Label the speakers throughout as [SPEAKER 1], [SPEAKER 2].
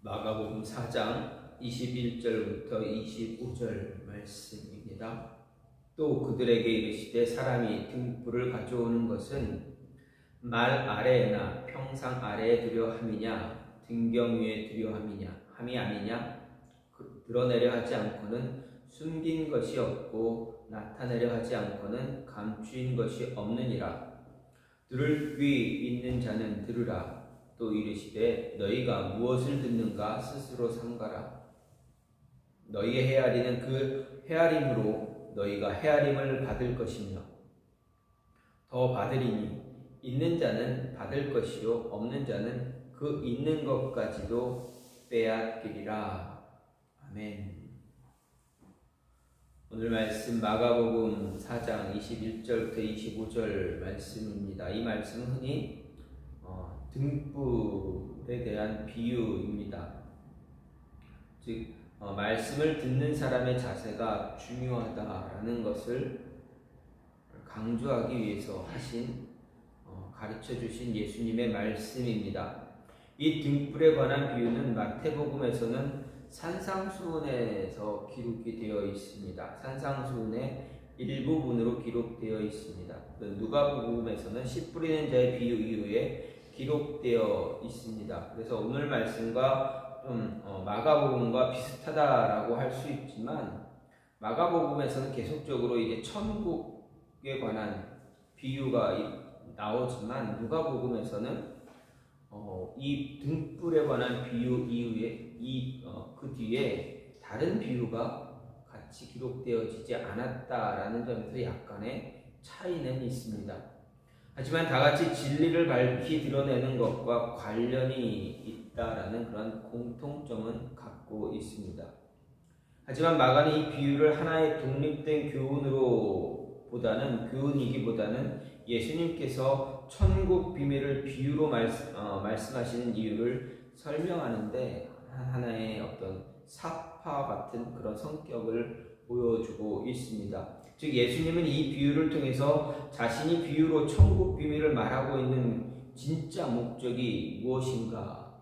[SPEAKER 1] 마가복음 4장 21절부터 25절 말씀입니다. 또 그들에게 이르시되 사람이 등불을 가져오는 것은 말 아래에나 평상 아래에 두려 함이냐 등경 위에 두려 함이 아니냐 드러내려 하지 않고는 숨긴 것이 없고 나타내려 하지 않고는 감추인 것이 없느니라. 들을 귀 있는 자는 들으라. 또 이르시되 너희가 무엇을 듣는가 스스로 삼가라. 너희의 헤아리는 그 헤아림으로 너희가 헤아림을 받을 것이며 더 받으리니 있는 자는 받을 것이요 없는 자는 그 있는 것까지도 빼앗기리라. 아멘. 오늘 말씀 마가복음 4장 21절부터 25절 말씀입니다. 이 말씀은 흔히 등불에 대한 비유입니다. 즉 말씀을 듣는 사람의 자세가 중요하다라는 것을 강조하기 위해서 하신 가르쳐 주신 예수님의 말씀입니다. 이 등불에 관한 비유는 마태복음에서는 산상수훈에서 기록이 되어 있습니다. 산상수훈의 일부분으로 기록되어 있습니다. 누가복음에서는 씨 뿌리는 자의 비유 이후에 기록되어 있습니다. 그래서 오늘 말씀과 좀 마가복음과 비슷하다라고 할 수 있지만 마가복음에서는 계속적으로 이제 천국에 관한 비유가 나오지만 누가복음에서는 이 등불에 관한 비유 이후에 그 뒤에 다른 비유가 같이 기록되어지지 않았다라는 점에서 약간의 차이는 있습니다. 하지만 다 같이 진리를 밝히 드러내는 것과 관련이 있다라는 그런 공통점은 갖고 있습니다. 하지만 마가는 이 비유를 하나의 독립된 교훈이기보다는 예수님께서 천국 비밀을 비유로 말씀하시는 이유를 설명하는데 하나의 어떤 사파 같은 그런 성격을 보여주고 있습니다. 즉 예수님은 이 비유를 통해서 자신이 비유로 천국 비밀을 말하고 있는 진짜 목적이 무엇인가?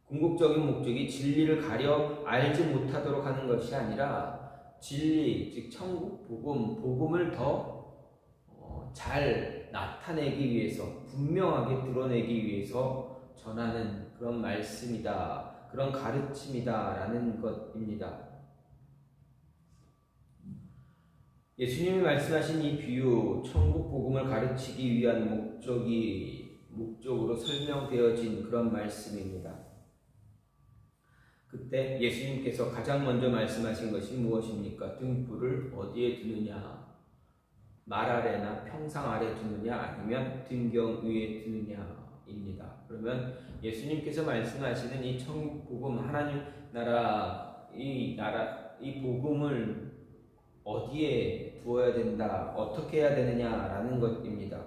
[SPEAKER 1] 궁극적인 목적이 진리를 가려 알지 못하도록 하는 것이 아니라 진리, 즉 천국 복음을 더 잘 나타내기 위해서, 분명하게 드러내기 위해서 전하는 그런 말씀이다, 그런 가르침이다라는 것입니다. 예수님이 말씀하신 이 비유, 천국 복음을 가르치기 위한 목적으로 설명되어진 그런 말씀입니다. 그때 예수님께서 가장 먼저 말씀하신 것이 무엇입니까? 등불을 어디에 두느냐? 말 아래나 평상 아래 두느냐 아니면 등경 위에 두느냐입니다. 그러면 예수님께서 말씀하시는 이 천국 복음, 하나님 나라, 이 복음을 어디에 두어야 된다, 어떻게 해야 되느냐라는 것입니다.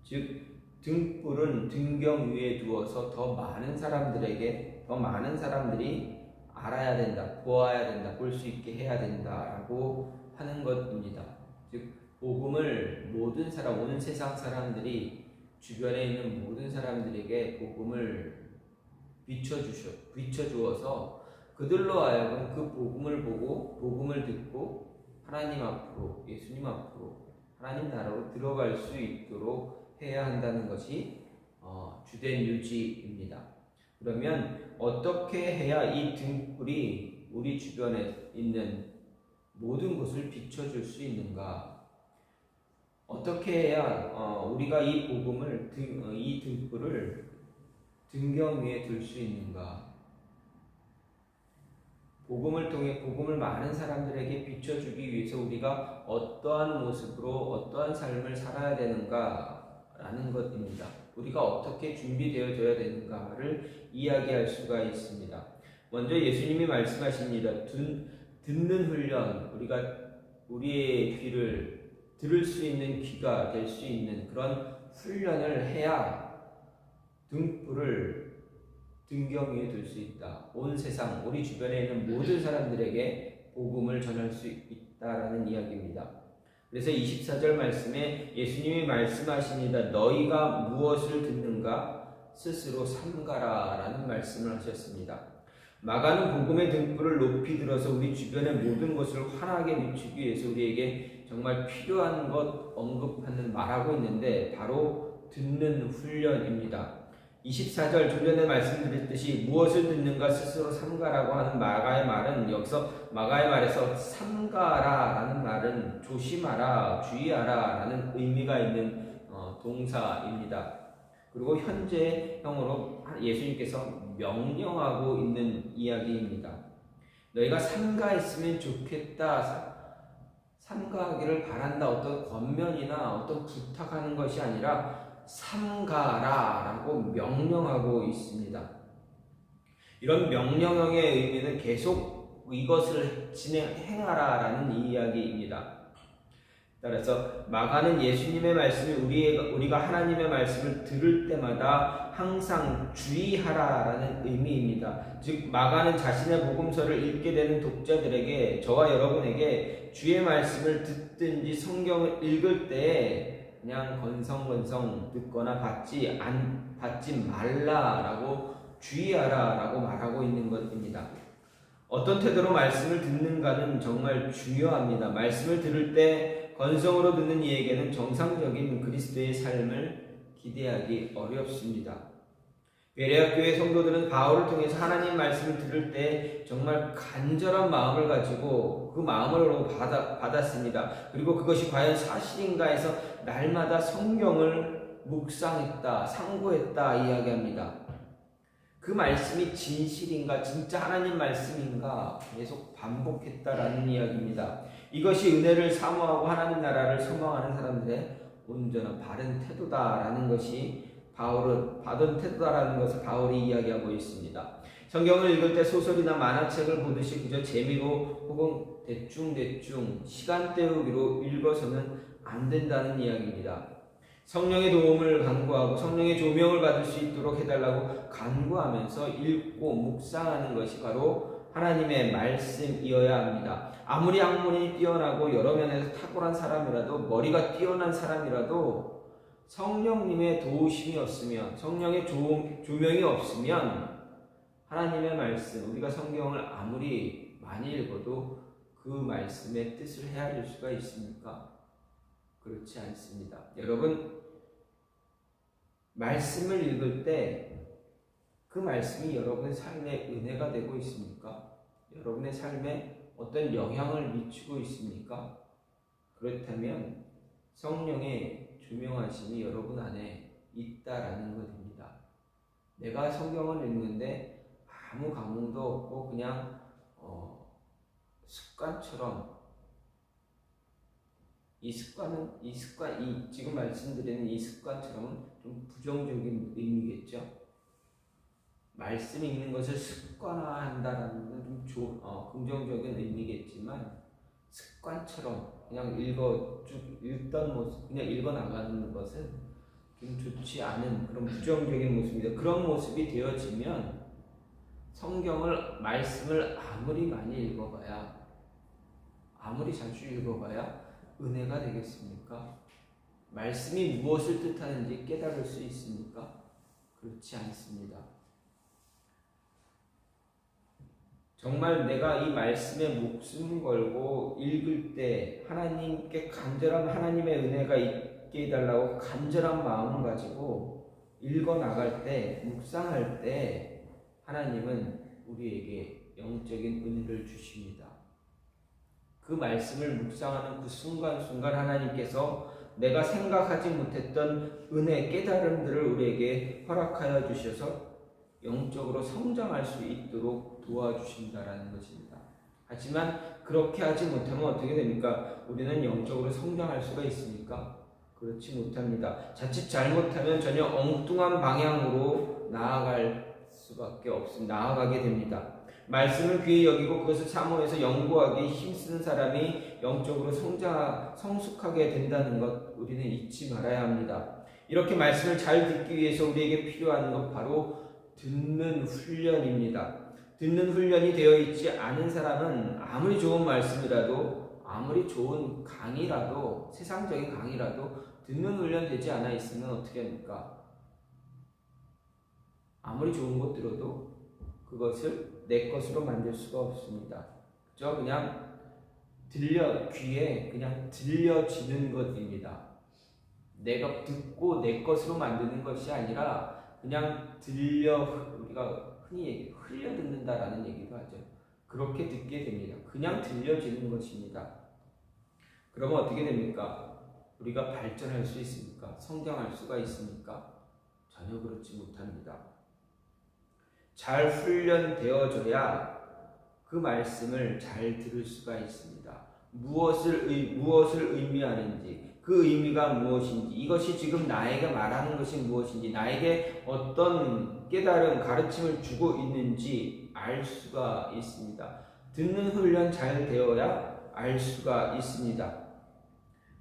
[SPEAKER 1] 즉 등불은 등경 위에 두어서 더 많은 사람들이 알아야 된다, 보아야 된다, 볼 수 있게 해야 된다라고 하는 것입니다. 즉 복음을 모든 사람, 온 세상 사람들이, 주변에 있는 모든 사람들에게 복음을 비춰주어서 그들로 하여금 그 복음을 보고 복음을 듣고 하나님 앞으로, 예수님 앞으로, 하나님 나라로 들어갈 수 있도록 해야 한다는 것이 주된 유지입니다. 그러면 어떻게 해야 이 등불이 우리 주변에 있는 모든 곳을 비춰줄 수 있는가? 어떻게 해야 우리가 이 복음을, 이 등불을 등경 위에 둘 수 있는가? 복음을 통해 복음을 많은 사람들에게 비춰주기 위해서 우리가 어떠한 모습으로 어떠한 삶을 살아야 되는가라는 것입니다. 우리가 어떻게 준비되어져야 되는가를 이야기할 수가 있습니다. 먼저 예수님이 말씀하십니다. 듣는 훈련, 우리의 귀를 들을 수 있는 귀가 될 수 있는 그런 훈련을 해야 등불을 등경 위에 둘 수 있다. 온 세상, 우리 주변에 있는 모든 사람들에게 복음을 전할 수 있다라는 이야기입니다. 그래서 24절 말씀에 예수님이 말씀하십니다. 너희가 무엇을 듣는가 스스로 삼가라 라는 말씀을 하셨습니다. 마가는 복음의 등불을 높이 들어서 우리 주변의 모든 것을 환하게 비추기 위해서 우리에게 정말 필요한 것 언급하는 말하고 있는데 바로 듣는 훈련입니다. 24절 좀 전에 말씀드렸듯이 무엇을 듣는가 스스로 삼가라고 하는 마가의 말은 여기서 마가의 말에서 삼가라라는 말은 조심하라, 주의하라 라는 의미가 있는 동사입니다. 그리고 현재형으로 예수님께서 명령하고 있는 이야기입니다. 너희가 삼가했으면 좋겠다, 삼가하기를 바란다, 어떤 권면이나 어떤 부탁하는 것이 아니라 삼가라라고 명령하고 있습니다. 이런 명령형의 의미는 계속 이것을 행하라라는 이야기입니다. 따라서 마가는 예수님의 말씀이 우리가 하나님의 말씀을 들을 때마다 항상 주의하라라는 의미입니다. 즉 마가는 자신의 복음서를 읽게 되는 독자들에게, 저와 여러분에게 주의 말씀을 듣든지 성경을 읽을 때 그냥 건성건성 듣거나 받지 말라라고 주의하라라고 말하고 있는 것입니다. 어떤 태도로 말씀을 듣는가는 정말 중요합니다. 말씀을 들을 때 건성으로 듣는 이에게는 정상적인 그리스도의 삶을 기대하기 어렵습니다. 베레아 교회 성도들은 바울을 통해서 하나님 말씀을 들을 때 정말 간절한 마음을 가지고 그 마음으로 받았습니다. 그리고 그것이 과연 사실인가 해서 날마다 성경을 묵상했다, 상고했다 이야기합니다. 그 말씀이 진실인가, 진짜 하나님 말씀인가 계속 반복했다라는 이야기입니다. 이것이 은혜를 사모하고 하나님 나라를 소망하는 사람들의 온전한 바른 태도다라는 것이 바른 태도다라는 것을 바울이 이야기하고 있습니다. 성경을 읽을 때 소설이나 만화책을 보듯이 그저 재미로 혹은 대충 시간 때우기로 읽어서는 안 된다는 이야기입니다. 성령의 도움을 간구하고 성령의 조명을 받을 수 있도록 해달라고 간구하면서 읽고 묵상하는 것이 바로 하나님의 말씀이어야 합니다. 아무리 학문이 뛰어나고 여러 면에서 탁월한 사람이라도, 머리가 뛰어난 사람이라도 성령님의 도우심이 없으면, 성령의 조명이 없으면 하나님의 말씀, 우리가 성경을 아무리 많이 읽어도 그 말씀의 뜻을 헤아릴 수가 있습니까? 그렇지 않습니다. 여러분, 말씀을 읽을 때 그 말씀이 여러분의 삶에 은혜가 되고 있습니까? 여러분의 삶에 어떤 영향을 미치고 있습니까? 그렇다면 성령의 조명하심이 여러분 안에 있다라는 것입니다. 내가 성경을 읽는데 아무 감흥도 없고 그냥 습관처럼, 지금 말씀드리는 이 습관처럼은 좀 부정적인 의미겠죠. 말씀 읽는 것을 습관화한다라는 건 좀 긍정적인 의미겠지만, 습관처럼 그냥 읽던 모습, 그냥 읽어 나가는 것은 좀 좋지 않은 그런 부정적인 모습입니다. 그런 모습이 되어지면 말씀을 아무리 많이 읽어봐야, 아무리 자주 읽어봐야 은혜가 되겠습니까? 말씀이 무엇을 뜻하는지 깨달을 수 있습니까? 그렇지 않습니다. 정말 내가 이 말씀에 목숨 걸고 읽을 때 하나님께 간절한 하나님의 은혜가 있게 해달라고 간절한 마음을 가지고 읽어 나갈 때, 묵상할 때 하나님은 우리에게 영적인 은혜를 주십니다. 그 말씀을 묵상하는 그 순간순간 하나님께서 내가 생각하지 못했던 은혜, 깨달음들을 우리에게 허락하여 주셔서 영적으로 성장할 수 있도록 도와주신다라는 것입니다. 하지만 그렇게 하지 못하면 어떻게 됩니까? 우리는 영적으로 성장할 수가 있습니까? 그렇지 못합니다. 자칫 잘못하면 전혀 엉뚱한 방향으로 나아가게 됩니다. 말씀을 귀히 여기고 그것을 사모해서 연구하기 힘쓰는 사람이 영적으로 성숙하게 된다는 것 우리는 잊지 말아야 합니다. 이렇게 말씀을 잘 듣기 위해서 우리에게 필요한 것 바로 듣는 훈련입니다. 듣는 훈련이 되어 있지 않은 사람은 아무리 좋은 말씀이라도, 아무리 좋은 강의라도, 세상적인 강의라도 듣는 훈련 되지 않아 있으면 어떻게 합니까? 아무리 좋은 것 들어도 그 그것을 내 것으로 만들 수가 없습니다. 그저 그냥 귀에 그냥 들려지는 것입니다. 내가 듣고 내 것으로 만드는 것이 아니라 그냥 우리가 흔히 흘려 듣는다라는 얘기도 하죠. 그렇게 듣게 됩니다. 그냥 들려지는 것입니다. 그러면 어떻게 됩니까? 우리가 발전할 수 있습니까? 성장할 수가 있습니까? 전혀 그렇지 못합니다. 잘 훈련되어져야 그 말씀을 잘 들을 수가 있습니다. 무엇을 의미하는지, 그 의미가 무엇인지, 이것이 지금 나에게 말하는 것이 무엇인지, 나에게 어떤 깨달음, 가르침을 주고 있는지 알 수가 있습니다. 듣는 훈련 잘 되어야 알 수가 있습니다.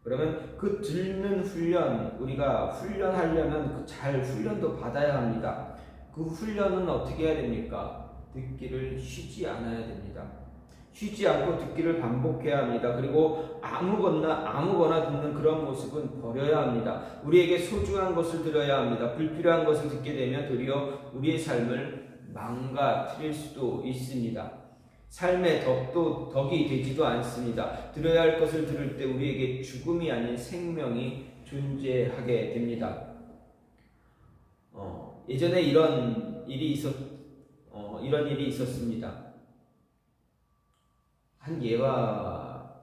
[SPEAKER 1] 그러면 그 듣는 훈련, 우리가 훈련하려면 그 잘 훈련도 받아야 합니다. 그 훈련은 어떻게 해야 됩니까? 듣기를 쉬지 않아야 됩니다. 쉬지 않고 듣기를 반복해야 합니다. 그리고 아무거나 듣는 그런 모습은 버려야 합니다. 우리에게 소중한 것을 들어야 합니다. 불필요한 것을 듣게 되면 도리어 우리의 삶을 망가뜨릴 수도 있습니다. 삶의 덕이 되지도 않습니다. 들어야 할 것을 들을 때 우리에게 죽음이 아닌 생명이 존재하게 됩니다. 예전에 이런 일이 있었습니다. 한 예와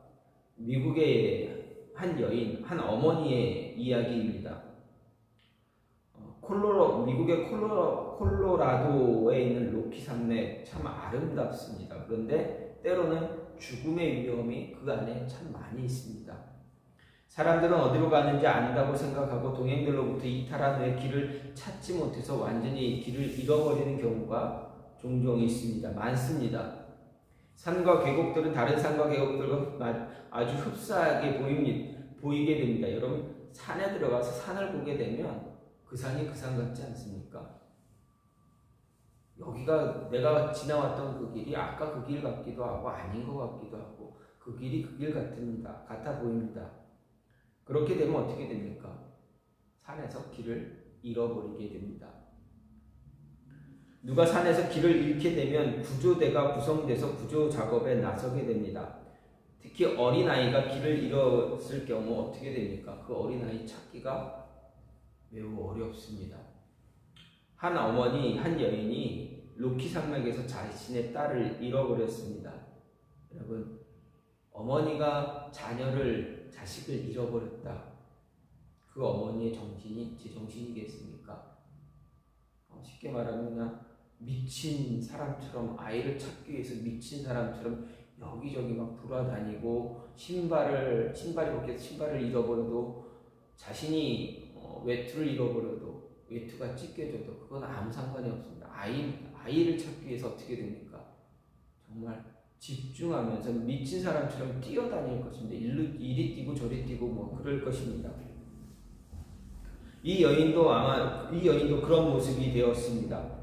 [SPEAKER 1] 미국의 한 여인, 한 어머니의 이야기입니다. 미국의 콜로라도에 있는 로키 산맥 참 아름답습니다. 그런데 때로는 죽음의 위험이 그 안에 참 많이 있습니다. 사람들은 어디로 가는지 안다고 생각하고 동행들로부터 이탈한 후에 길을 찾지 못해서 완전히 길을 잃어버리는 경우가 종종 있습니다. 많습니다. 산과 계곡들은 다른 산과 계곡들과 아주 흡사하게 보이게 됩니다. 여러분, 산에 들어가서 산을 보게 되면 그 산이 그 산 같지 않습니까? 여기가 내가 지나왔던 그 길이 아까 그 길 같기도 하고 아닌 것 같기도 하고 그 길이 그 길 같아 보입니다. 그렇게 되면 어떻게 됩니까? 산에서 길을 잃어버리게 됩니다. 누가 산에서 길을 잃게 되면 구조대가 구성돼서 구조 작업에 나서게 됩니다. 특히 어린아이가 길을 잃었을 경우 어떻게 됩니까? 그 어린아이 찾기가 매우 어렵습니다. 한 여인이 로키 산맥에서 자신의 딸을 잃어버렸습니다. 여러분, 어머니가 자식을 잃어버렸다. 그 어머니의 정신이 제 정신이겠습니까? 쉽게 말하면 그냥 미친 사람처럼, 아이를 찾기 위해서 미친 사람처럼 여기저기 막 돌아다니고 신발이 벗겨서 신발을 잃어버려도, 자신이 외투를 잃어버려도 외투가 찢겨져도 그건 아무 상관이 없습니다. 아이를 찾기 위해서 어떻게 됩니까? 정말 집중하면서 미친 사람처럼 뛰어다닐 것입니다. 이리 뛰고 저리 뛰고 뭐 그럴 것입니다. 이 여인도 그런 모습이 되었습니다.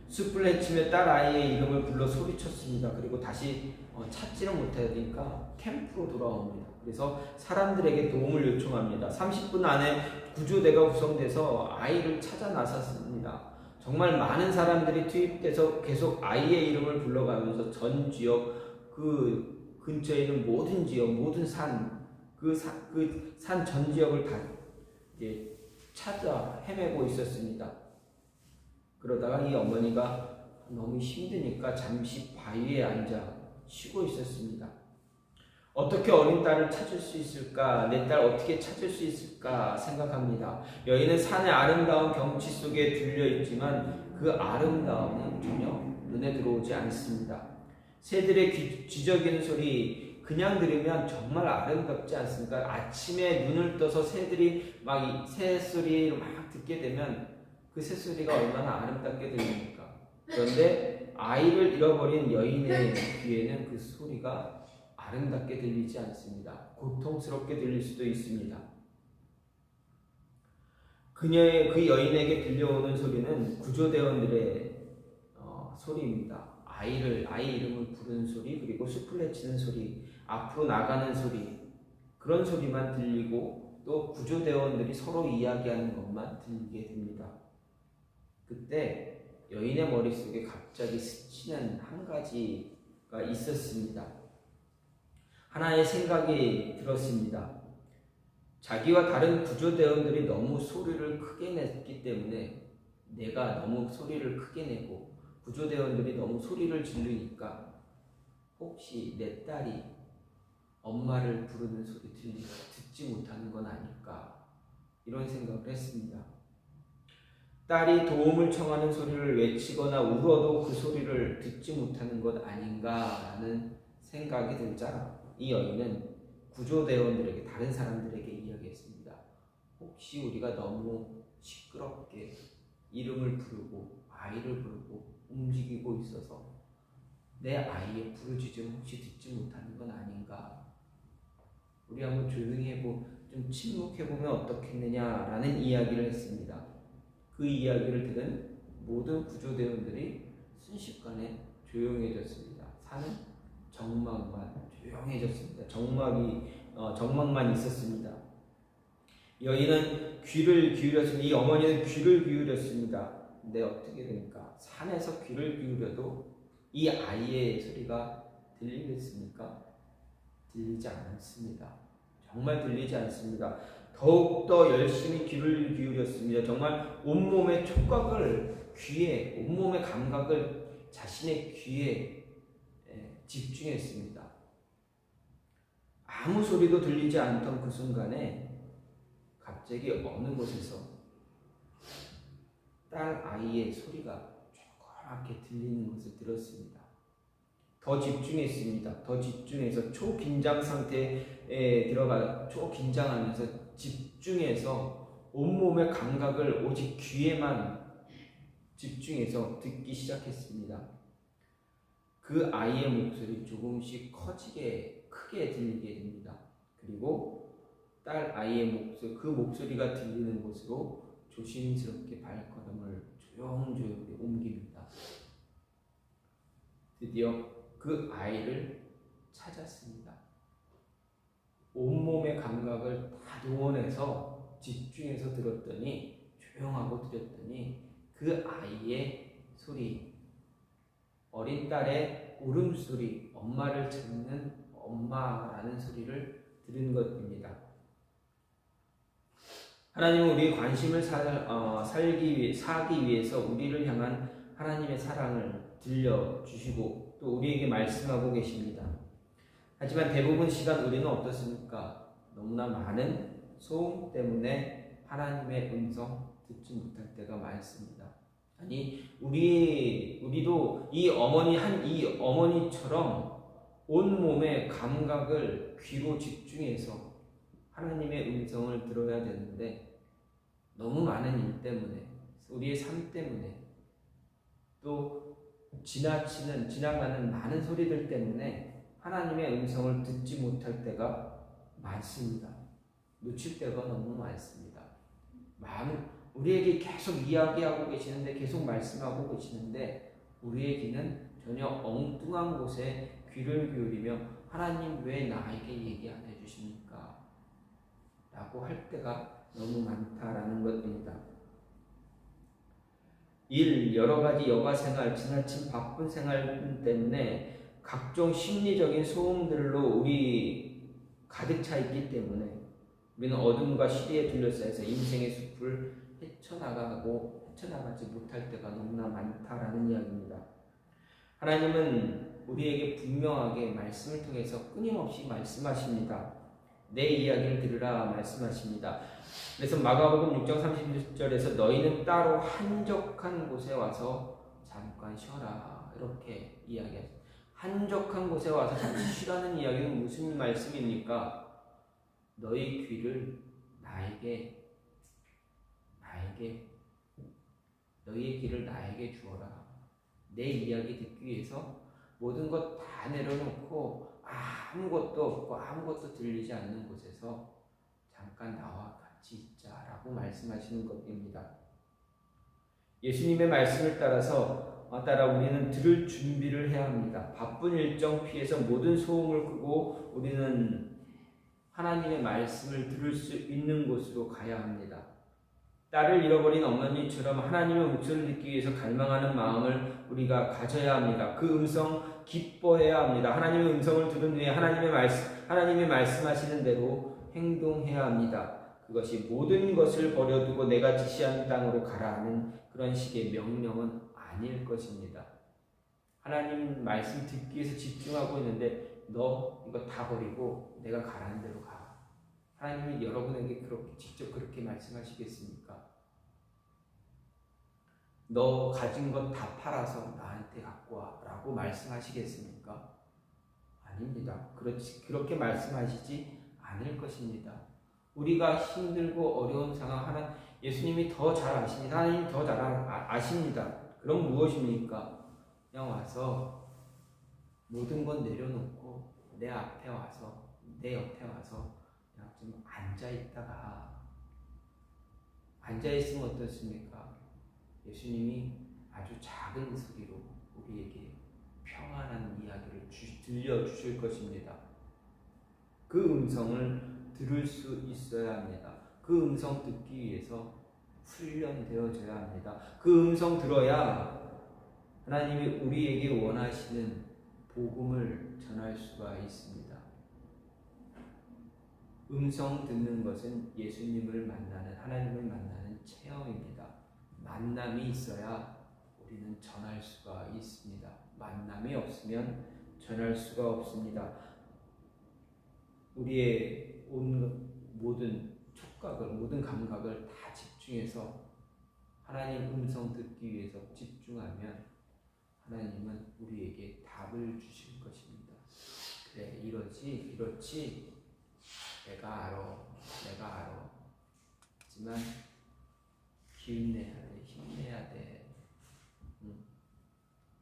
[SPEAKER 1] 숲을 헤치며 딸 아이의 이름을 불러 소리쳤습니다. 그리고 다시 찾지는 못하니까 캠프로 돌아옵니다. 그래서 사람들에게 도움을 요청합니다. 30분 안에 구조대가 구성돼서 아이를 찾아 나섰습니다. 정말 많은 사람들이 투입돼서 계속 아이의 이름을 불러가면서 전 지역, 그 근처에 있는 모든 지역, 모든 산, 그 산 전 지역을 다 이제 찾아 헤매고 있었습니다. 그러다가 이 어머니가 너무 힘드니까 잠시 바위에 앉아 쉬고 있었습니다. 어떻게 어린 딸을 찾을 수 있을까? 내 딸 어떻게 찾을 수 있을까 생각합니다. 여인은 산의 아름다운 경치 속에 들려 있지만 그 아름다움은 전혀 눈에 들어오지 않습니다. 새들의 쥐저귀는 소리 그냥 들으면 정말 아름답지 않습니까? 아침에 눈을 떠서 새들이 막 새소리를 막 듣게 되면 그 새소리가 얼마나 아름답게 들립니까? 그런데 아이를 잃어버린 여인의 귀에는 그 소리가 아름답게 들리지 않습니다. 고통스럽게 들릴 수도 있습니다. 그 여인에게 들려오는 소리는 구조대원들의 소리입니다. 아이 이름을 부르는 소리, 그리고 숲을 헤치는 소리, 앞으로 나가는 소리, 그런 소리만 들리고 또 구조대원들이 서로 이야기하는 것만 들리게 됩니다. 그때 여인의 머릿속에 갑자기 스치는 한 가지가 있었습니다. 하나의 생각이 들었습니다. 자기와 다른 구조대원들이 너무 소리를 크게 냈기 때문에 내가 너무 소리를 크게 내고 구조대원들이 너무 소리를 지르니까 혹시 내 딸이 엄마를 부르는 소리 듣지 못하는 건 아닐까, 이런 생각을 했습니다. 딸이 도움을 청하는 소리를 외치거나 울어도 그 소리를 듣지 못하는 것 아닌가라는 생각이 들자 이 여인은 구조대원들에게, 다른 사람들에게 이야기했습니다. 혹시 우리가 너무 시끄럽게 이름을 부르고 아이를 부르고 움직이고 있어서 내 아이의 부르짖음 혹시 듣지 못하는 건 아닌가? 우리 한번 조용히 해보고 좀 침묵해보면 어떻겠느냐라는 이야기를 했습니다. 그 이야기를 들은 모든 구조대원들이 순식간에 조용해졌습니다. 산은 정막만 조용해졌습니다. 정막만 있었습니다. 여인은 귀를 기울였습니다. 이 어머니는 귀를 기울였습니다. 근데 어떻게 됩니까? 산에서 귀를 기울여도 이 아이의 소리가 들리겠습니까? 들리지 않습니다. 정말 들리지 않습니다. 더욱더 열심히 귀를 기울였습니다. 정말 온몸의 촉각을, 귀에, 온몸의 감각을 자신의 귀에 집중했습니다. 아무 소리도 들리지 않던 그 순간에 갑자기 어느 곳에서 딸 아이의 소리가 조그맣게 들리는 것을 들었습니다. 더 집중했습니다. 더 집중해서 초긴장 상태에 들어가 초긴장하면서 집중해서 온몸의 감각을 오직 귀에만 집중해서 듣기 시작했습니다. 그 아이의 목소리 조금씩 크게 들리게 됩니다. 그리고 딸 아이의 목소리, 그 목소리가 들리는 곳으로 조심스럽게 발걸음을 조용조용히 옮깁니다. 드디어 그 아이를 찾았습니다. 온몸의 감각을 다 동원해서 집중해서 들었더니, 조용하고 들었더니 그 아이의 소리, 어린 딸의 울음소리, 엄마를 찾는 엄마라는 소리를 들은 것입니다. 하나님은 우리의 관심을 사기 위해서 우리를 향한 하나님의 사랑을 들려주시고 또 우리에게 말씀하고 계십니다. 하지만 대부분 시간 우리는 어떻습니까? 너무나 많은 소음 때문에 하나님의 음성 듣지 못할 때가 많습니다. 아니, 우리도 이 어머니처럼 온몸의 감각을 귀로 집중해서 하나님의 음성을 들어야 되는데, 너무 많은 일 때문에, 우리의 삶 때문에, 또 지나가는 많은 소리들 때문에 하나님의 음성을 듣지 못할 때가 많습니다. 놓칠 때가 너무 많습니다. 우리에게 계속 이야기하고 계시는데, 계속 말씀하고 계시는데, 우리의 귀는 전혀 엉뚱한 곳에 귀를 기울이며 하나님 왜 나에게 얘기 안 해주십니까? 라고 할 때가 너무 많다라는 것입니다. 여러 가지 여가 생활, 지나친 바쁜 생활 때문에 각종 심리적인 소음들로 우리 가득 차 있기 때문에 우리는 어둠과 시리에 둘러싸여서 인생의 숲을 헤쳐나가지 못할 때가 너무나 많다라는 이야기입니다. 하나님은 우리에게 분명하게 말씀을 통해서 끊임없이 말씀하십니다. 내 이야기를 들으라 말씀하십니다. 그래서 마가복음 6장 30절에서 너희는 따로 한적한 곳에 와서 잠깐 쉬어라, 이렇게 이야기합니다. 한적한 곳에 와서 잠시 쉬라는 이야기는 무슨 말씀입니까? 너희 귀를 너희의 귀를 나에게 주어라. 내 이야기 듣기 위해서 모든 것 다 내려놓고 아무것도 없고 아무것도 들리지 않는 곳에서 잠깐 나와 같이 있자라고 말씀하시는 것입니다. 예수님의 말씀을 따라 우리는 들을 준비를 해야 합니다. 바쁜 일정 피해서 모든 소음을 끄고 우리는 하나님의 말씀을 들을 수 있는 곳으로 가야 합니다. 딸을 잃어버린 어머니처럼 하나님의 목소리를 듣기 위해서 갈망하는 마음을 우리가 가져야 합니다. 그 음성 기뻐해야 합니다. 하나님의 음성을 들은 후에 하나님이 말씀하시는 대로 행동해야 합니다. 그것이 모든 것을 버려두고 내가 지시한 땅으로 가라 하는 그런 식의 명령은 아닐 것입니다. 하나님 말씀 듣기 위해서 집중하고 있는데 너 이거 다 버리고 내가 가라는 대로 가. 하나님이 여러분에게 직접 그렇게 말씀하시겠습니까? 너 가진 것 다 팔아서 나한테 갖고 와 라고 말씀하시겠습니까? 아닙니다. 그렇게 말씀하시지 않을 것입니다. 우리가 힘들고 어려운 상황 예수님이 더 잘 아십니다. 하나님이 더 잘 아십니다. 그럼 무엇입니까? 그냥 와서 모든 건 내려놓고 내 앞에 와서 내 옆에 와서 그냥 좀 앉아있으면 어떻습니까? 예수님이 아주 작은 소리로 우리에게 평안한 이야기를 들려주실 것입니다. 그 음성을 들을 수 있어야 합니다. 그 음성 듣기 위해서 훈련되어져야 합니다. 그 음성 들어야 하나님이 우리에게 원하시는 복음을 전할 수가 있습니다. 음성 듣는 것은 예수님을 만나는, 하나님을 만나는 체험입니다. 만남이 있어야 우리는 전할 수가 있습니다. 만남이 없으면 전할 수가 없습니다. 우리의 모든 촉각을, 모든 감각을 다 집중해서 하나님 음성 듣기 위해서 집중하면 하나님은 우리에게 답을 주실 것입니다. 그래, 이렇지. 내가 알아. 하지만 힘내야 돼.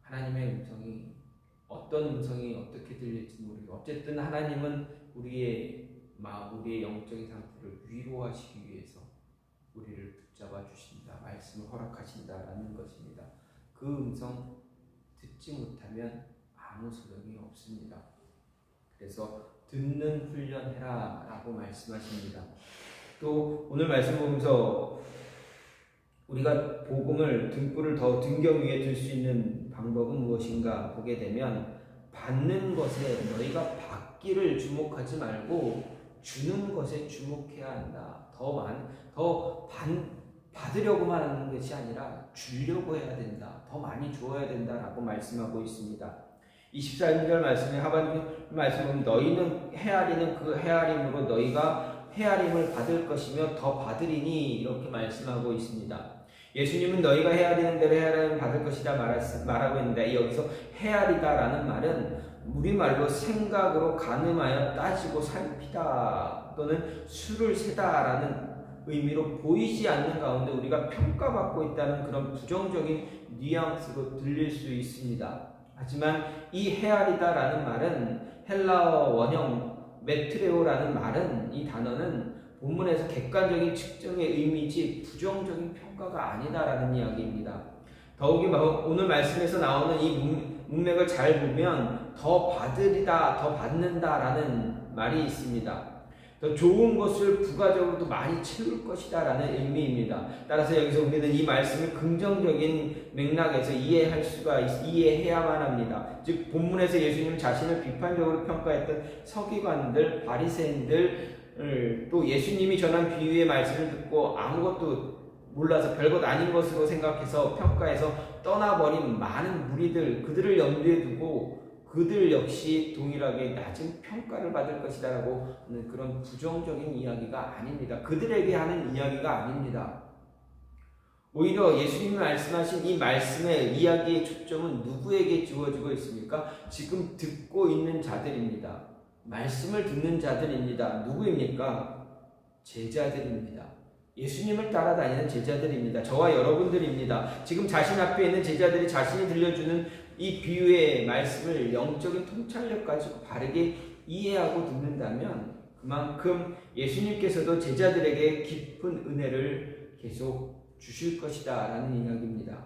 [SPEAKER 1] 하나님의 음성이 어떤 음성이 어떻게 들릴지 모르고 어쨌든 하나님은 우리의 마음, 우리의 영적인 상태를 위로하시기 위해서 우리를 붙잡아 주신다. 말씀을 허락하신다라는 것입니다. 그 음성 듣지 못하면 아무 소용이 없습니다. 그래서 듣는 훈련해라 라고 말씀하십니다. 또 오늘 말씀 보면서 우리가 복음을 등불을 더 등경 위에 들 수 있는 방법은 무엇인가 보게 되면 받는 것에 너희가 받기를 주목하지 말고 주는 것에 주목해야 한다. 더 받으려고만 하는 것이 아니라 주려고 해야 된다. 더 많이 주어야 된다라고 말씀하고 있습니다. 24절 말씀에 하반기 말씀 보면 너희는 헤아리는 그 헤아림으로 너희가 헤아림을 받을 것이며 더 받으리니 이렇게 말씀하고 있습니다. 예수님은 너희가 헤아리는 대로 헤아림을 받을 것이다 말하고 있는데 여기서 헤아리다라는 말은 우리말로 생각으로 가늠하여 따지고 살피다 또는 수를 세다라는 의미로 보이지 않는 가운데 우리가 평가받고 있다는 그런 부정적인 뉘앙스로 들릴 수 있습니다. 하지만 이 헤아리다라는 말은 헬라어 원형 메트레오라는 말은 이 단어는 본문에서 객관적인 측정의 의미지 부정적인 평가가 아니다라는 이야기입니다. 더욱이 오늘 말씀에서 나오는 이 문맥을 잘 보면 더 받으리다, 더 받는다라는 말이 있습니다. 더 좋은 것을 부가적으로도 많이 채울 것이다 라는 의미입니다. 따라서 여기서 우리는 이 말씀을 긍정적인 맥락에서 이해해야만 합니다. 즉 본문에서 예수님 자신을 비판적으로 평가했던 서기관들, 바리새인들 또 예수님이 전한 비유의 말씀을 듣고 아무것도 몰라서 별것 아닌 것으로 생각해서 평가해서 떠나버린 많은 무리들, 그들을 염두에 두고 그들 역시 동일하게 낮은 평가를 받을 것이다 라고 하는 그런 부정적인 이야기가 아닙니다. 그들에게 하는 이야기가 아닙니다. 오히려 예수님이 말씀하신 이 말씀의 이야기의 초점은 누구에게 주어지고 있습니까? 지금 듣고 있는 자들입니다. 말씀을 듣는 자들입니다. 누구입니까? 제자들입니다. 예수님을 따라다니는 제자들입니다. 저와 여러분들입니다. 지금 자신 앞에 있는 제자들이 자신이 들려주는 이 비유의 말씀을 영적인 통찰력 가지고 바르게 이해하고 듣는다면 그만큼 예수님께서도 제자들에게 깊은 은혜를 계속 주실 것이다 라는 이야기입니다.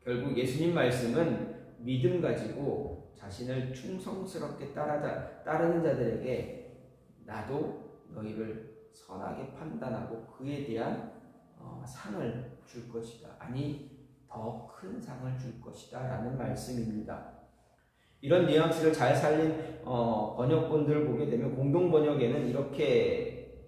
[SPEAKER 1] 결국 예수님 말씀은 믿음 가지고 자신을 충성스럽게 따르는 자들에게 나도 너희를 선하게 판단하고 그에 대한 상을 줄 것이다. 아니 더 큰 상을 줄 것이다 라는 말씀입니다. 이런 뉘앙스를 잘 살린 번역본들을 보게 되면 공동 번역에는 이렇게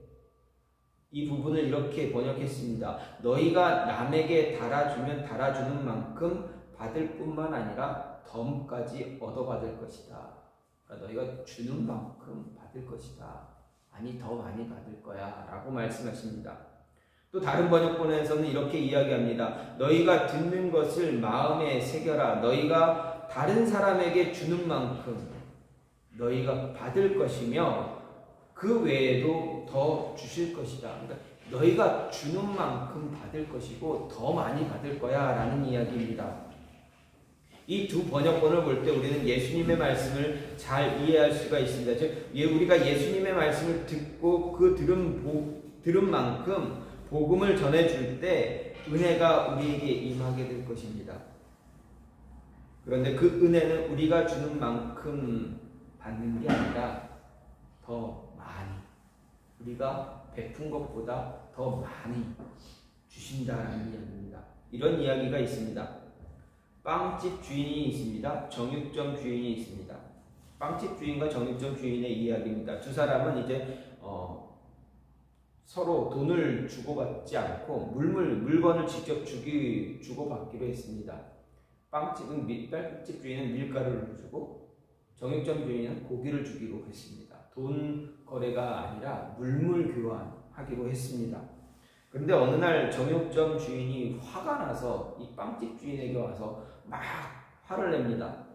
[SPEAKER 1] 이 부분을 이렇게 번역했습니다. 너희가 남에게 달아주면 달아주는 만큼 받을 뿐만 아니라 덤까지 얻어받을 것이다. 그러니까 너희가 주는 만큼 받을 것이다. 아니 더 많이 받을 거야 라고 말씀하십니다. 또 다른 번역본에서는 이렇게 이야기합니다. 너희가 듣는 것을 마음에 새겨라. 너희가 다른 사람에게 주는 만큼 너희가 받을 것이며 그 외에도 더 주실 것이다. 그러니까 너희가 주는 만큼 받을 것이고 더 많이 받을 거야 라는 이야기입니다. 이 두 번역본을 볼 때 우리는 예수님의 말씀을 잘 이해할 수가 있습니다. 즉 우리가 예수님의 말씀을 듣고 그 들은 만큼 복음을 전해줄 때 은혜가 우리에게 임하게 될 것입니다. 그런데 그 은혜는 우리가 주는 만큼 받는 게 아니라 더 많이, 우리가 베푼 것보다 더 많이 주신다라는 이야기입니다. 이런 이야기가 있습니다. 빵집 주인이 있습니다. 정육점 주인이 있습니다. 빵집 주인과 정육점 주인의 이야기입니다. 두 사람은 이제 서로 돈을 주고받지 않고 물건을 직접 주고받기로 했습니다. 빵집 주인은 밀가루를 주고 정육점 주인은 고기를 주기로 했습니다. 돈 거래가 아니라 물물 교환하기로 했습니다. 그런데 어느 날 정육점 주인이 화가 나서 이 빵집 주인에게 와서 막 화를 냅니다.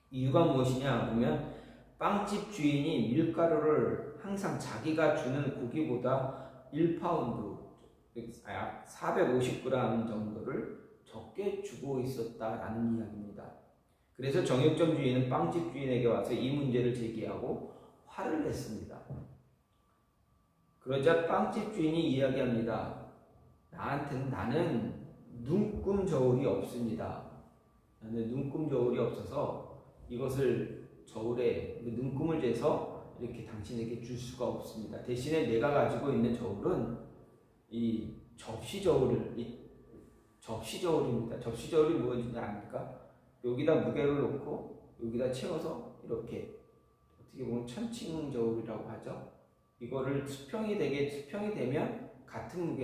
[SPEAKER 1] 이유가 무엇이냐 보면 빵집 주인이 밀가루를 항상 자기가 주는 고기보다 1파운드, 450g 정도를 적게 주고 있었다라는 이야기입니다. 그래서 정육점 주인은 빵집 주인에게 와서 이 문제를 제기하고 화를 냈습니다. 그러자 빵집 주인이 이야기합니다. 나는 눈금 저울이 없습니다. 나는 눈금 저울이 없어서 이것을 저울에 눈금을 재서 이렇게 당신에게 줄 수가 없습니다. 대신에 내가 가지고 있는 저울은 이 접시 저울입니다. 접시 저울이 무엇인지 아닙니까? 여기다 무게를 놓고 여기다 채워서 이렇게 어떻게 보면 천칭 저울이라고 하죠. 이거를 수평이 되면 같은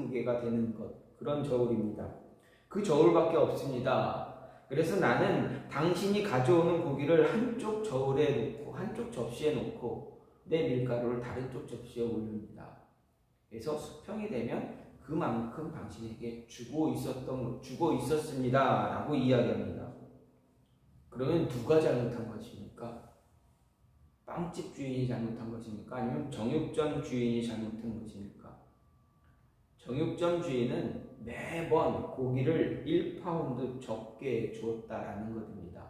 [SPEAKER 1] 무게가 되는 것, 그런 저울입니다. 그 저울밖에 없습니다. 그래서 나는 당신이 가져오는 고기를 한쪽 저울에 놓고 한쪽 접시에 놓고 내 밀가루를 다른 쪽 접시에 올립니다. 그래서 수평이 되면 그만큼 당신에게 주고 있었습니다 라고 이야기합니다. 그러면 누가 잘못한 것입니까? 빵집 주인이 잘못한 것입니까? 아니면 정육점 주인이 잘못한 것입니까? 정육점 주인은 매번 고기를 1파운드 적게 주었다라는 것입니다.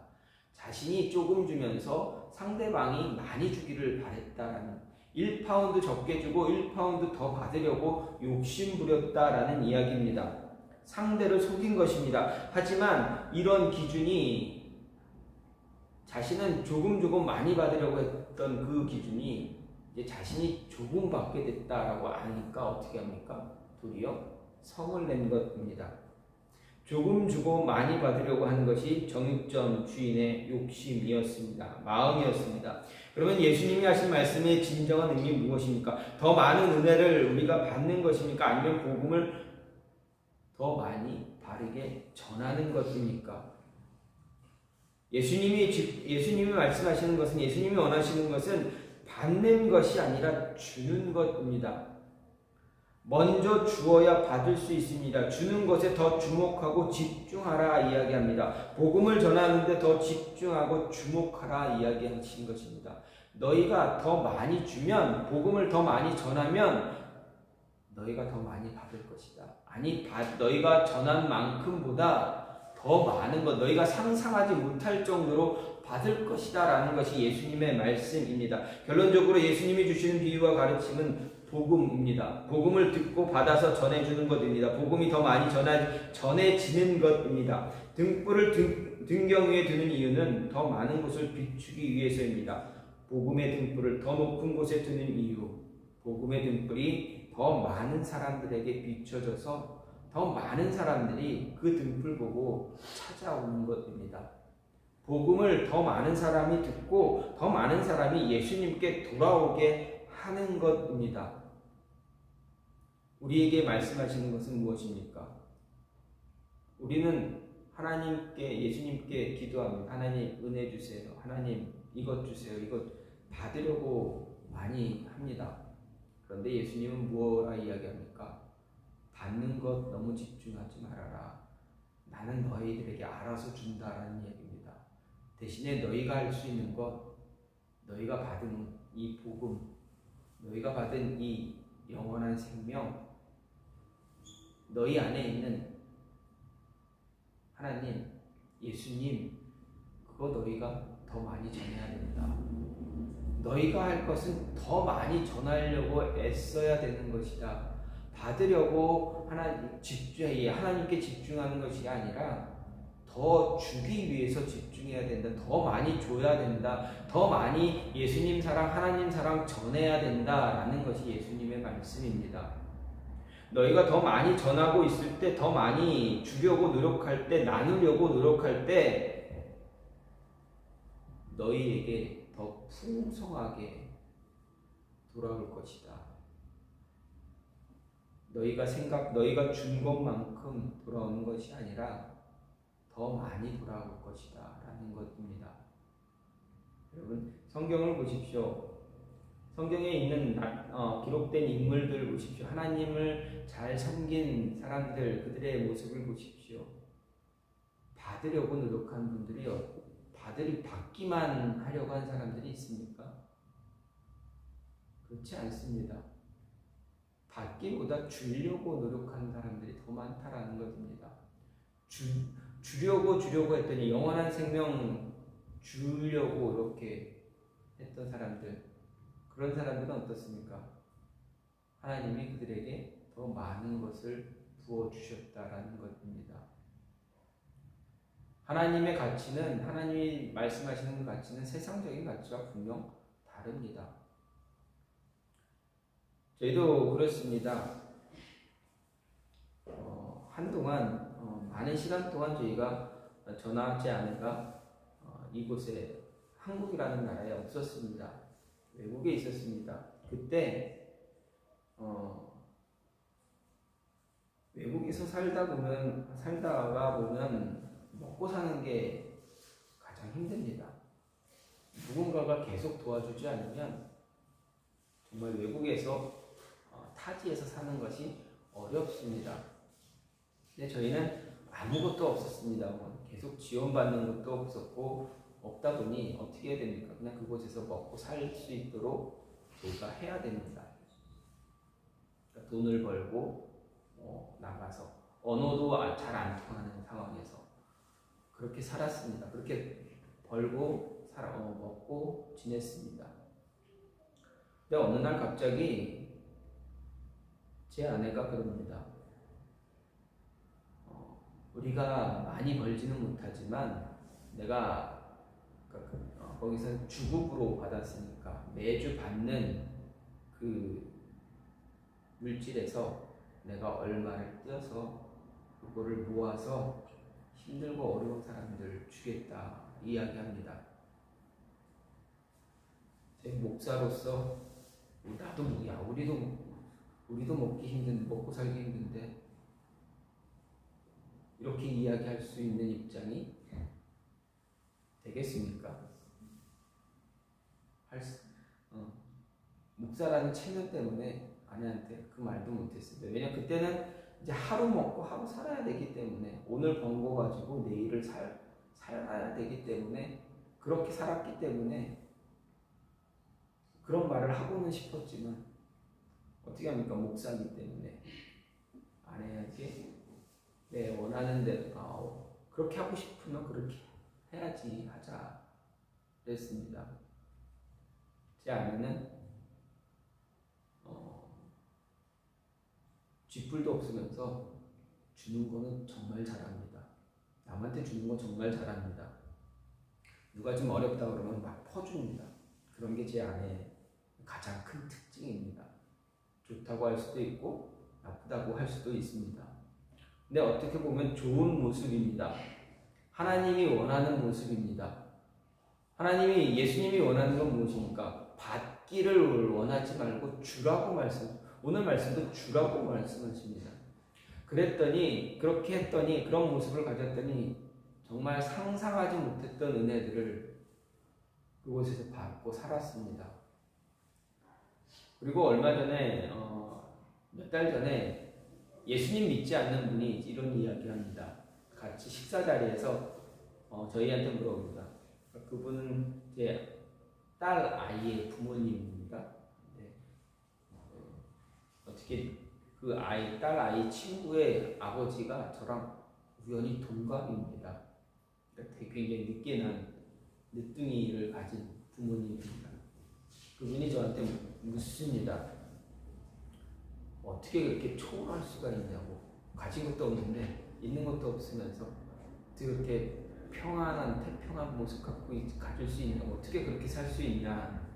[SPEAKER 1] 자신이 조금 주면서 상대방이 많이 주기를 바랬다라는, 1파운드 적게 주고 1파운드 더 받으려고 욕심부렸다라는 이야기입니다. 상대를 속인 것입니다. 하지만 이런 기준이, 자신은 조금 많이 받으려고 했던 그 기준이 이제 자신이 조금 받게 됐다라고 아니까 어떻게 합니까? 도리어 성을 낸 것입니다. 조금 주고 많이 받으려고 한 것이 정육점 주인의 욕심이었습니다. 마음이었습니다. 그러면 예수님이 하신 말씀의 진정한 의미 무엇입니까? 더 많은 은혜를 우리가 받는 것입니까? 아니면 복음을 더 많이 바르게 전하는 것입니까? 예수님이 말씀하시는 것은, 예수님이 원하시는 것은 받는 것이 아니라 주는 것입니다. 먼저 주어야 받을 수 있습니다. 주는 것에 더 주목하고 집중하라 이야기합니다. 복음을 전하는데 더 집중하고 주목하라 이야기하신 것입니다. 너희가 더 많이 주면, 복음을 더 많이 전하면 너희가 더 많이 받을 것이다. 아니, 너희가 전한 만큼보다 더 많은 것, 너희가 상상하지 못할 정도로 받을 것이다 라는 것이 예수님의 말씀입니다. 결론적으로 예수님이 주시는 비유와 가르침은 복음입니다. 복음을 듣고 받아서 전해주는 것입니다. 복음이 더 많이 전해지는 것입니다. 등불을 등경 위에 두는 이유는 더 많은 곳을 비추기 위해서입니다. 복음의 등불을 더 높은 곳에 두는 이유, 복음의 등불이 더 많은 사람들에게 비춰져서 더 많은 사람들이 그 등불 보고 찾아오는 것입니다. 복음을 더 많은 사람이 듣고 더 많은 사람이 예수님께 돌아오게 하는 것입니다. 우리에게 말씀하시는 것은 무엇입니까? 우리는 하나님께, 예수님께 기도합니다. 하나님 은혜 주세요. 하나님 이것 주세요. 이것 받으려고 많이 합니다. 그런데 예수님은 무엇라 이야기합니까? 받는 것 너무 집중하지 말아라. 나는 너희들에게 알아서 준다라는 이야기입니다. 대신에 너희가 할 수 있는 것, 너희가 받은 이 복음, 너희가 받은 이 영원한 생명, 너희 안에 있는 하나님, 예수님, 그거 너희가 더 많이 전해야 된다. 너희가 할 것은 더 많이 전하려고 애써야 되는 것이다. 받으려고 하나님께 집중하는 것이 아니라 더 주기 위해서 집중해야 된다. 더 많이 줘야 된다. 더 많이 예수님 사랑, 하나님 사랑 전해야 된다라는 것이 예수님의 말씀입니다. 너희가 더 많이 전하고 있을 때, 더 많이 주려고 노력할 때, 나누려고 노력할 때 너희에게 더 풍성하게 돌아올 것이다. 너희가 준 것만큼 돌아오는 것이 아니라 더 많이 돌아올 것이다 라는 것입니다. 여러분, 성경을 보십시오. 성경에 있는 기록된 인물들 보십시오. 하나님을 잘 섬긴 사람들, 그들의 모습을 보십시오. 받으려고 노력한 분들이요, 받기만 하려고 한 사람들이 있습니까? 그렇지 않습니다. 받기보다 주려고 노력하는 사람들이 더 많다라는 것입니다. 주려고 했더니 영원한 생명 주려고 이렇게 했던 사람들, 그런 사람들은 어떻습니까? 하나님이 그들에게 더 많은 것을 부어주셨다라는 것입니다. 하나님의 가치는, 하나님이 말씀하시는 가치는 세상적인 가치와 분명 다릅니다. 저희도 그렇습니다. 한동안 많은 시간 동안 저희가 저나 제 아내가 이곳에 한국이라는 나라에 없었습니다. 외국에 있었습니다. 그때 외국에서 살다가 보면 먹고 사는 게 가장 힘듭니다. 누군가가 계속 도와주지 않으면 정말 외국에서 타지에서 사는 것이 어렵습니다. 근데 저희는 아무것도 없었습니다. 계속 지원받는 것도 없다 보니 어떻게 해야 됩니까? 그냥 그곳에서 먹고 살 수 있도록 저희가 해야 됩니다. 그러니까 돈을 벌고 나가서 언어도 잘 안 통하는 상황에서 그렇게 살았습니다. 그렇게 벌고 먹고 지냈습니다. 근데 어느 날 갑자기 제 아내가 그럽니다. 우리가 많이 벌지는 못하지만 내가 거기서 주급으로 받았으니까 매주 받는 그 물질에서 내가 얼마를 떼어서 그거를 모아서 힘들고 어려운 사람들 주겠다 이야기합니다. 제 목사로서 나도 우리도 먹고 살기 힘든데 이렇게 이야기할 수 있는 입장이 되겠습니까? 목사라는 체면 때문에 아내한테 그 말도 못했습니다. 왜냐면 그때는 이제 하루 먹고 하루 살아야 되기 때문에, 오늘 번 거 가지고 내일을 살아야 되기 때문에, 그렇게 살았기 때문에 그런 말을 하고는 싶었지만 어떻게 합니까? 목사이기 때문에 아내에게 원하는 대로 그렇게 하고 싶으면 그렇게 해야지 하자 그랬습니다. 제 아내는 쥐뿔도 없으면서 주는 거는 정말 잘합니다. 남한테 주는 건 정말 잘합니다. 누가 좀 어렵다 그러면 막 퍼줍니다. 그런 게 제 아내의 가장 큰 특징입니다. 좋다고 할 수도 있고 나쁘다고 할 수도 있습니다. 근데 어떻게 보면 좋은 모습입니다. 하나님이 원하는 모습입니다. 예수님이 원하는 건 무엇입니까? 받기를 원하지 말고 주라고 오늘 말씀도 주라고 말씀하십니다. 그렇게 했더니, 그런 모습을 가졌더니, 정말 상상하지 못했던 은혜들을 그곳에서 받고 살았습니다. 그리고 얼마 전에, 몇 달 전에 예수님 믿지 않는 분이 이런 이야기를 합니다. 같이 식사 자리에서 저희한테 물어봅니다. 그분은 제 딸 아이의 부모님입니다. 네. 어떻게 딸 아이 친구의 아버지가 저랑 우연히 동갑입니다. 그러니까 굉장히 늦게 난 늦둥이를 가진 부모님입니다. 그분이 저한테 묻습니다. 어떻게 그렇게 초월할 수가 있냐고. 가진 것도 없는데 있는 것도 없으면서 어떻게 그렇게 평안한 태평한 모습 가질 수 있냐, 어떻게 그렇게 살 수 있냐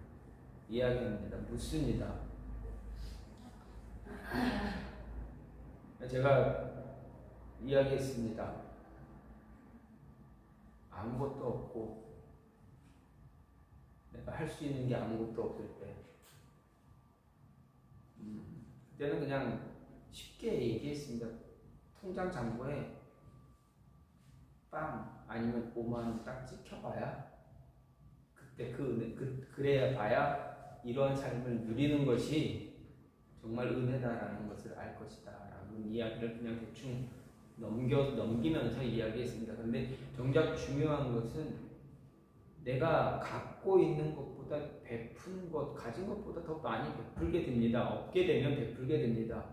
[SPEAKER 1] 이야기합니다. 묻습니다. 제가 이야기했습니다. 아무것도 없고 내가 할 수 있는 게 아무것도 없을 때 그때는 그냥 쉽게 얘기했습니다. 통장 잔고에 빵 아니면 5만 원 딱 찍혀봐야 그때 그래야 봐야 이런 삶을 누리는 것이 정말 은혜다라는 것을 알 것이다 라는 이야기를 그냥 대충 넘기면서 이야기했습니다. 그런데 정작 중요한 것은 내가 갖고 있는 것보다 베푸는 것, 가진 것보다 더 많이 베풀게 됩니다. 없게 되면 베풀게 됩니다.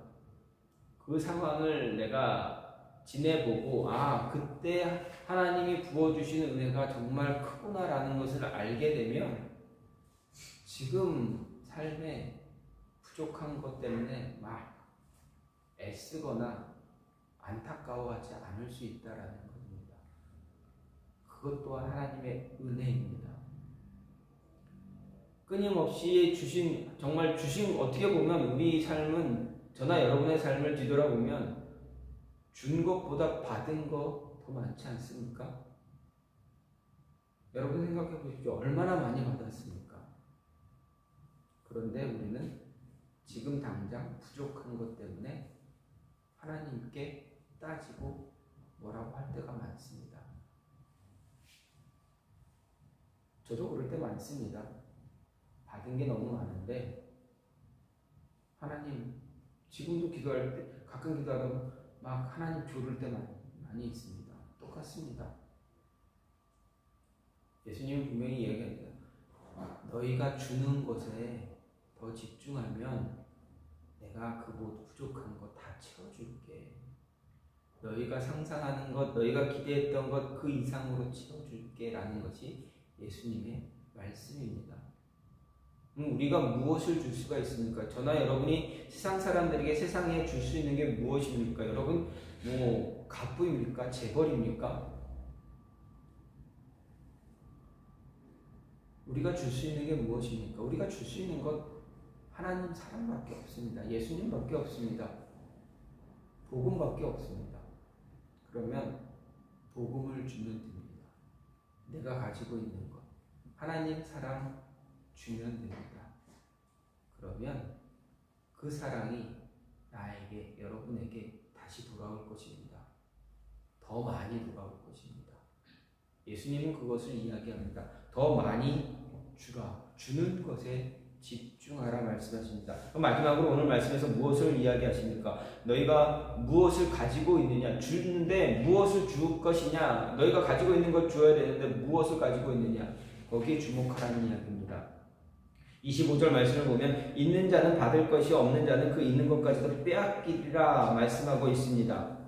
[SPEAKER 1] 그 상황을 내가 지내보고 그때 하나님이 부어주시는 은혜가 정말 크구나라는 것을 알게 되면 지금 삶에 부족한 것 때문에 막 애쓰거나 안타까워하지 않을 수 있다라는 겁니다. 그것 또한 하나님의 은혜입니다. 끊임없이 어떻게 보면 우리 삶은, 저나 여러분의 삶을 뒤돌아보면 준 것보다 받은 거 더 많지 않습니까? 여러분 생각해 보십시오. 얼마나 많이 받았습니까? 그런데 우리는 지금 당장 부족한 것 때문에 하나님께 따지고 뭐라고 할 때가 많습니다. 저도 그럴 때 많습니다. 받은 게 너무 많은데 하나님, 지금도 기도할 때 가끔 기도하다가 막 하나님 조를 때 많이 있습니다. 똑같습니다. 예수님은 분명히 이야기합니다. 너희가 주는 것에 더 집중하면 내가 그곳 부족한 것 다 채워줄게. 너희가 상상하는 것, 너희가 기대했던 것 그 이상으로 채워줄게 라는 것이 예수님의 말씀입니다. 우리가 무엇을 줄 수가 있습니까? 저나 여러분이 세상 사람들에게 세상에 줄 수 있는 게 무엇입니까? 여러분, 갑부입니까? 재벌입니까? 우리가 줄 수 있는 게 무엇입니까? 우리가 줄 수 있는 것 하나님 사랑밖에 없습니다. 예수님밖에 없습니다. 복음밖에 없습니다. 그러면 복음을 주면 됩니다. 내가 가지고 있는 것 하나님 사랑 주면 됩니다. 그러면 그 사랑이 나에게, 여러분에게 다시 돌아올 것입니다. 더 많이 돌아올 것입니다. 예수님은 그것을 이야기합니다. 더 많이 주라. 주는 것에 집중하라 말씀하십니다. 그럼 마지막으로 오늘 말씀에서 무엇을 이야기하십니까? 너희가 무엇을 가지고 있느냐? 주는데 무엇을 줄 것이냐? 너희가 가지고 있는 것 주어야 되는데 무엇을 가지고 있느냐? 거기에 주목하라는 이야기입니다. 25절 말씀을 보면 있는 자는 받을 것이, 없는 자는 그 있는 것까지도 빼앗기리라 말씀하고 있습니다.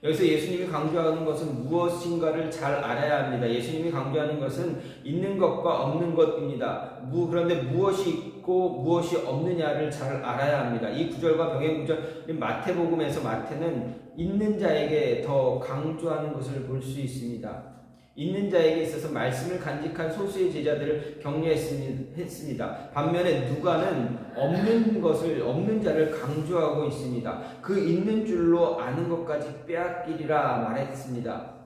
[SPEAKER 1] 여기서 예수님이 강조하는 것은 무엇인가를 잘 알아야 합니다. 예수님이 강조하는 것은 있는 것과 없는 것입니다. 그런데 무엇이 있고 무엇이 없느냐를 잘 알아야 합니다. 이 구절과 병행 구절, 마태복음에서 마태는 있는 자에게 더 강조하는 것을 볼 수 있습니다. 있는 자에게 있어서 말씀을 간직한 소수의 제자들을 격려했습니다. 반면에 누가는 없는 자를 강조하고 있습니다. 그 있는 줄로 아는 것까지 빼앗기리라 말했습니다.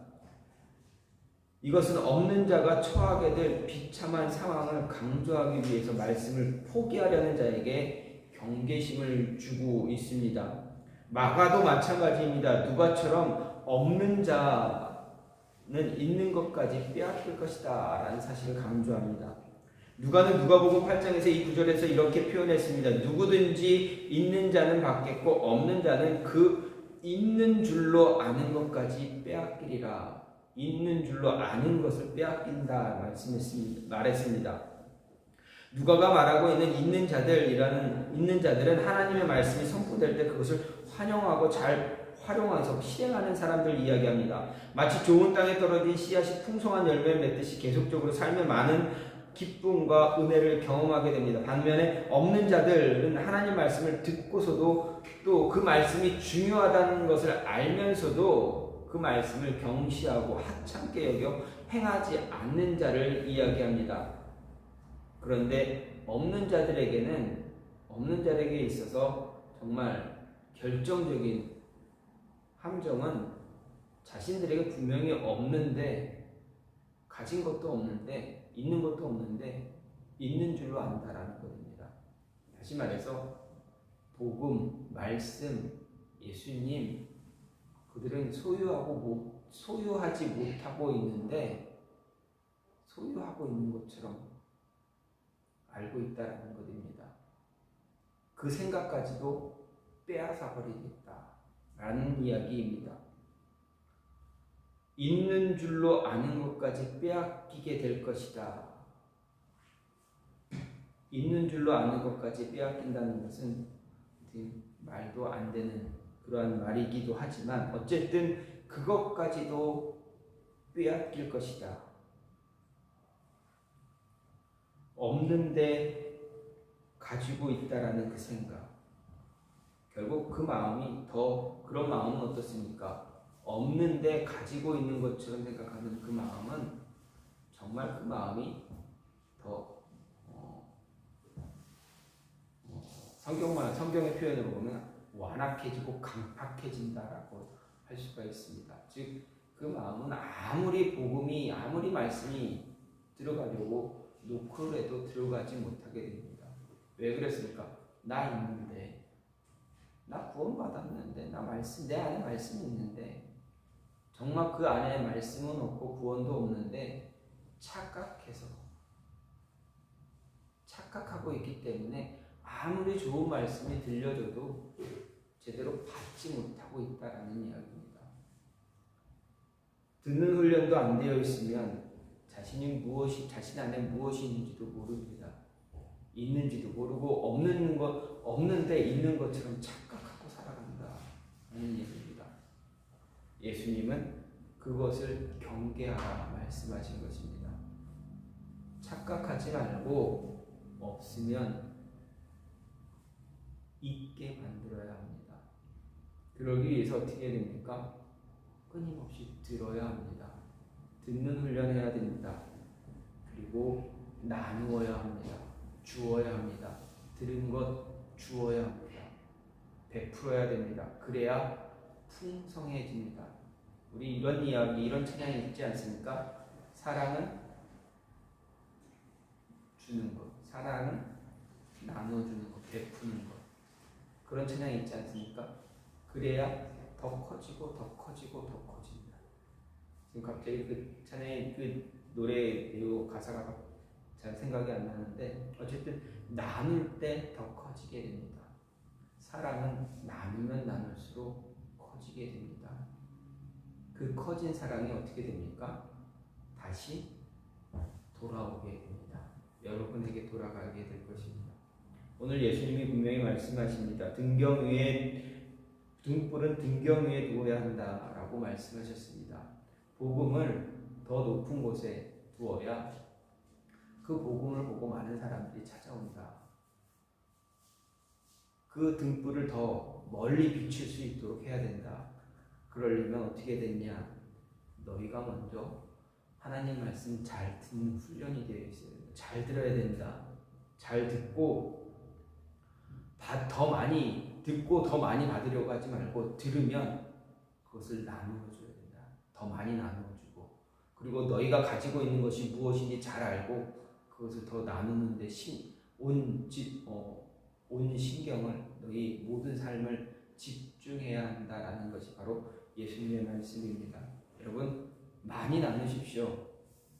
[SPEAKER 1] 이것은 없는 자가 처하게 될 비참한 상황을 강조하기 위해서 말씀을 포기하려는 자에게 경계심을 주고 있습니다. 마가도 마찬가지입니다. 누가처럼 없는 자는 있는 것까지 빼앗길 것이다 라는 사실을 강조합니다. 누가는 누가복음 8장에서 이 구절에서 이렇게 표현했습니다. 누구든지 있는 자는 받겠고 없는 자는 그 있는 줄로 아는 것까지 빼앗기리라. 있는 줄로 아는 것을 빼앗긴다 말했습니다. 누가가 말하고 있는 자들은 하나님의 말씀이 선포될 때 그것을 환영하고 잘 활용해서 실행하는 사람들 이야기합니다. 마치 좋은 땅에 떨어진 씨앗이 풍성한 열매를 맺듯이 계속적으로 삶에 많은 기쁨과 은혜를 경험하게 됩니다. 반면에 없는 자들은 하나님 말씀을 듣고서도 또 그 말씀이 중요하다는 것을 알면서도 그 말씀을 경시하고 하찮게 여겨 행하지 않는 자를 이야기합니다. 그런데 없는 자들에게 있어서 정말 결정적인 함정은 자신들에게 분명히 없는데, 가진 것도 없는데, 있는 것도 없는데 있는 줄로 안다라는 것입니다. 다시 말해서 복음, 말씀, 예수님, 그들은 소유하지 못하고 있는데 소유하고 있는 것처럼 알고 있다라는 것입니다. 그 생각까지도 빼앗아 버리겠다라는 이야기입니다. 있는 줄로 아는 것까지 빼앗기게 될 것이다. 있는 줄로 아는 것까지 빼앗긴다는 것은 말도 안 되는 그러한 말이기도 하지만 어쨌든 그것까지도 빼앗길 것이다. 없는데 가지고 있다라는 그 생각. 결국 그 마음이 그런 마음은 어떻습니까? 없는데 가지고 있는 것처럼 생각하는 그 마음은 정말 그 마음이 더 성경의 표현으로 보면 완악해지고 강팍해진다라고 할 수가 있습니다. 즉 그 마음은 아무리 말씀이 들어가려고 놓고 해도 들어가지 못하게 됩니다. 왜 그랬습니까? 나 있는데, 나 구원받았는데, 내 안에 말씀이 있는데, 정말 그 안에 말씀은 없고 구원도 없는데 착각하고 있기 때문에 아무리 좋은 말씀이 들려줘도 제대로 받지 못하고 있다라는 이야기입니다. 듣는 훈련도 안 되어 있으면 자신 안에 무엇이 있는지도 모릅니다. 있는지도 모르고 없는데 있는 것처럼 착각하고 살아간다는 얘기입니다. 예수님은 그것을 경계하라 말씀하신 것입니다. 착각하지 말고 없으면 있게 만들어야 합니다. 그러기 위해서 어떻게 해야 됩니까? 끊임없이 들어야 합니다. 듣는 훈련해야 됩니다. 그리고 나누어야 합니다. 주어야 합니다. 들은 것 주어야 합니다. 베풀어야 됩니다. 그래야 풍성해집니다. 우리 이런 이야기, 이런 찬양이 있지 않습니까? 사랑은 주는 것, 사랑은 나눠주는 것, 베푸는 것. 그런 찬양이 있지 않습니까? 그래야 더 커지고 더 커지고 더 커집니다. 지금 갑자기 그 찬양의 그 노래 내용 가사가 잘 생각이 안 나는데 어쨌든 나눌 때 더 커지게 됩니다. 사랑은 나누면 나눌수록 커지게 됩니다. 그 커진 사랑이 어떻게 됩니까? 다시 돌아오게 됩니다. 여러분에게 돌아가게 될 것입니다. 오늘 예수님이 분명히 말씀하십니다. 등불은 등경 위에 두어야 한다라고 말씀하셨습니다. 복음을 더 높은 곳에 두어야 그 복음을 보고 많은 사람들이 찾아온다. 그 등불을 더 멀리 비출 수 있도록 해야 된다. 그러려면 어떻게 됐냐? 너희가 먼저 하나님 말씀 잘 듣는 훈련이 되어 있어요. 잘 들어야 된다. 잘 듣고 더 많이 듣고 더 많이 받으려고 하지 말고 들으면 그것을 나누어 줘야 된다. 더 많이 나누어 주고 그리고 너희가 가지고 있는 것이 무엇인지 잘 알고 그것을 더 나누는데 온 신경을 너희 모든 삶을 집중해야 한다라는 것이 바로 예수님의 말씀입니다. 여러분 많이 나누십시오.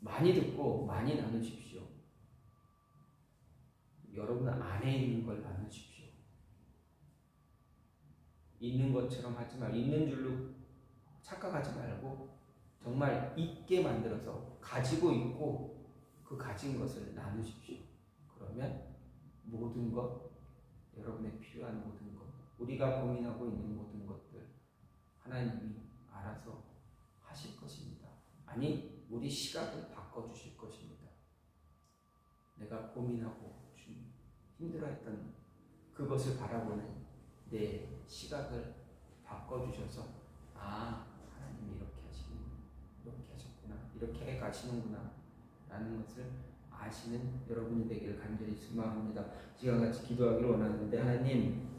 [SPEAKER 1] 많이 듣고 많이 나누십시오. 여러분 안에 있는 걸 나누십시오. 있는 것처럼 하지 말고 있는 줄로 착각하지 말고 정말 있게 만들어서 가지고 있고 그 가진 것을 나누십시오. 그러면 모든 것, 여러분의 필요한 모든 것, 우리가 고민하고 있는 모든 것들 하나님이 알아서 하실 것입니다. 아니, 우리 시각을 바꿔주실 것입니다. 내가 고민하고 힘들어했던 그것을 바라보는 내 시각을 바꿔주셔서 하나님이 이렇게 하셨구나, 이렇게 가시는구나 라는 것을 아시는 여러분이 되기를 간절히 소망합니다. 지금 같이 기도하기를 원하는데 하나님